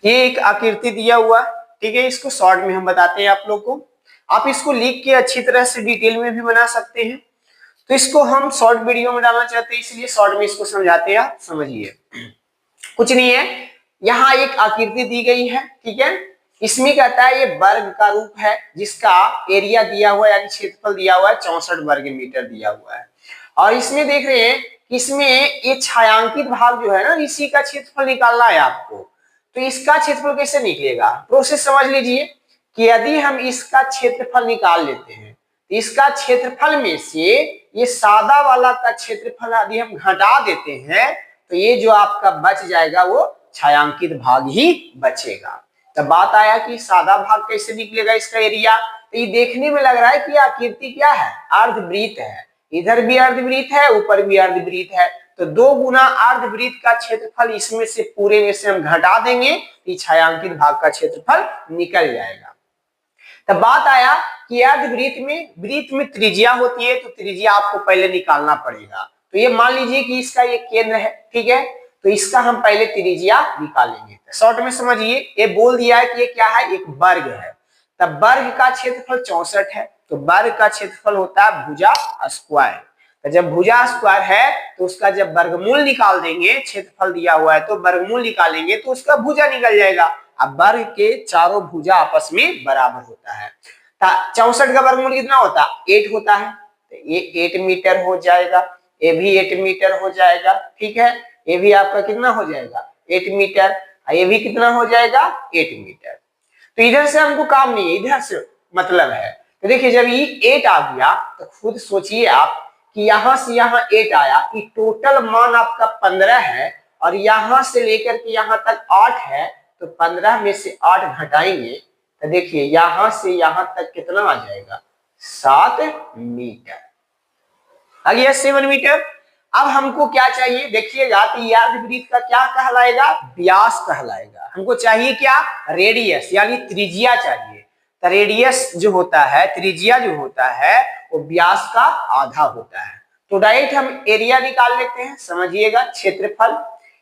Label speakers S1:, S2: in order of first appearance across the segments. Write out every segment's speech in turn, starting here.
S1: ये एक आकृति दिया हुआ, ठीक है, इसको शॉर्ट में हम बताते हैं आप लोग को। आप इसको लिख के अच्छी तरह से डिटेल में भी बना सकते हैं, तो इसको हम शॉर्ट वीडियो में डालना चाहते हैं, इसलिए शॉर्ट में इसको समझाते हैं, आप समझिए। कुछ नहीं है, यहाँ एक आकृति दी गई है, ठीक है, इसमें कहता है ये वर्ग का रूप है जिसका एरिया दिया हुआ है, यानी क्षेत्रफल दिया हुआ है 64 वर्ग मीटर दिया हुआ है। और इसमें देख रहे हैं, इसमें ये छायांकित भाग जो है ना, इसी का क्षेत्रफल निकालना है आपको। तो इसका क्षेत्रफल कैसे निकलेगा, प्रोसेस समझ लीजिए कि यदि हम इसका क्षेत्रफल निकाल लेते हैं, तो इसका क्षेत्रफल में से ये सादा वाला का क्षेत्रफल यदि हम घटा देते हैं, तो ये जो आपका बच जाएगा वो छायांकित भाग ही बचेगा। तब बात आया कि सादा भाग कैसे निकलेगा इसका एरिया। तो ये देखने में लग रहा है कि आकृति क्या है, अर्धवृत्त है, इधर भी अर्धवृत्त है, ऊपर भी अर्धवृत्त है, तो 2 गुना अर्धवृत्त का क्षेत्रफल इसमें से पूरे में से हम घटा देंगे, तो छायांकित भाग का क्षेत्रफल निकल जाएगा। तब बात आया कि वृत्त में त्रिज्या होती है, तो त्रिज्या आपको पहले निकालना पड़ेगा। तो ये मान लीजिए कि इसका ये केंद्र है, ठीक है, तो इसका हम पहले त्रिज्या निकालेंगे। शॉर्ट में समझिए, ये बोल दिया है कि ये क्या है, एक वर्ग है। तब वर्ग का क्षेत्रफल 64 है, तो वर्ग का क्षेत्रफल होता है भुजा स्क्वायर। तो जब भुजा स्क्वायर है तो उसका जब वर्गमूल निकाल देंगे, क्षेत्रफल दिया हुआ है तो वर्गमूल निकालेंगे तो उसका भुजा निकल जाएगा। अब वर्ग के चारों भुजा आपस में बराबर होता है। 64 का वर्गमूल कितना होता है, 8 होता है, तो ये 8 मीटर हो जाएगा, ये भी 8 मीटर हो जाएगा, ठीक है, ये भी आपका कितना हो जाएगा 8 मीटर, ये भी कितना हो जाएगा 8 मीटर। तो इधर से हमको काम नहीं है, इधर से मतलब है। तो देखिए जब ये 8 आ गया तो खुद सोचिए आप कि यहां से यहां 8 आया, ये टोटल मान आपका 15 है, और यहां से लेकर के यहां तक 8 है, तो 15 में से 8 घटाएंगे तो देखिए यहां से यहां तक कितना आ जाएगा 7 मीटर आ गया, 7 मीटर। अब हमको क्या चाहिए देखिएगा, तो अर्धवृत्त का क्या कहलाएगा, व्यास कहलाएगा। हमको चाहिए क्या, रेडियस यानी त्रिज्या चाहिए। तो रेडियस जो होता है, त्रिज्या जो होता है वो व्यास का आधा होता है। तो डायरेक्ट हम एरिया निकाल लेते हैं, समझिएगा क्षेत्रफल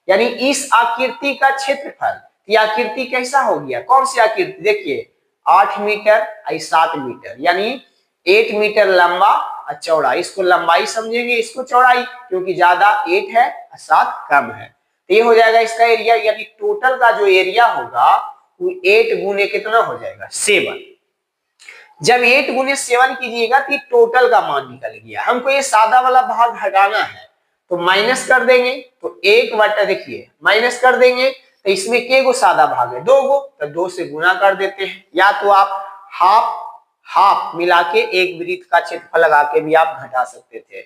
S1: यानी इस आकृति का क्षेत्रफल। ये आकृति कैसा हो गया, कौन सी आकृति, देखिए 8 मीटर 7 मीटर, यानी 8 मीटर लंबा और चौड़ा। इसको लंबाई समझेंगे, इसको चौड़ाई, क्योंकि ज्यादा 8 है और 7 कम है। तो ये हो जाएगा इसका एरिया, यानी टोटल का जो एरिया होगा वो 8 गुने कितना हो जाएगा 7। जब 8 गुने 7 कीजिएगा तो टोटल का मान निकल गया। हमको ये सादा वाला भाग हटाना है, तो माइनस कर देंगे, तो 1 बटा, देखिए माइनस कर देंगे तो इसमें के गो सादा भाग है, 2 गो, तो 2 से गुना कर देते हैं। या तो आप हाफ मिला के एक वृत्त का क्षेत्रफल लगा के भी आप घटा सकते थे।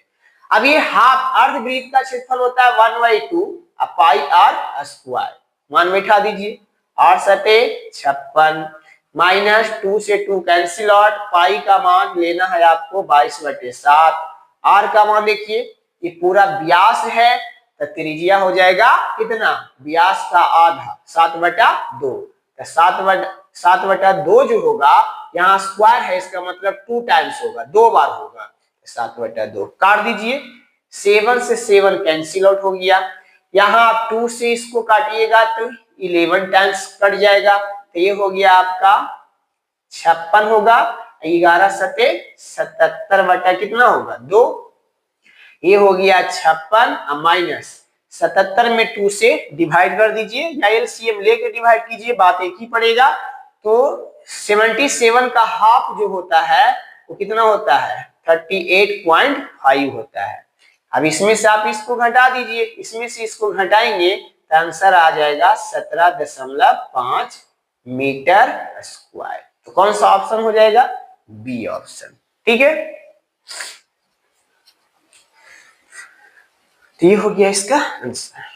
S1: अब ये हाफ अर्धवृत्त का क्षेत्रफल होता है 1/2 पाई आर स्क्वायर। 1 बैठा दीजिए, 8 सटे 56, माइनस 2 से 2 कैंसिल आउट, पाई का मान लेना है आपको 22/7। आर का मान देखिए, ये पूरा व्यास है, तो त्रिज्या हो जाएगा कितना, व्यास का आधा 7/2। तो 7/2 जो होगा, यहाँ स्क्वायर है, इसका मतलब 2 टाइम्स होगा, 2 बार होगा, 7/2 काट दीजिए। 7 से 7 कैंसिल आउट हो गया, यहाँ आप 2 से इसको काटिएगा तो 11 टाइम्स कट जाएगा, तो ये हो गया आपका 56 होगा, 11 सते 77 बटा कितना होगा 2, ये हो गया 56 माइनस 77 में 2 से डिवाइड कर दीजिए, या एलसीएम लेके डिवाइड कीजिए, बात एक ही पड़ेगा। तो 77 का हाफ जो होता है वो कितना होता है 38.5 होता है। अब इसमें से आप इसको घटा दीजिए, इसमें से इसको घटाएंगे तो आंसर आ जाएगा 17.5 मीटर स्क्वायर। तो कौन सा ऑप्शन हो जाएगा, बी ऑप्शन, ठीक है। तो ये हो गया इसका आंसर।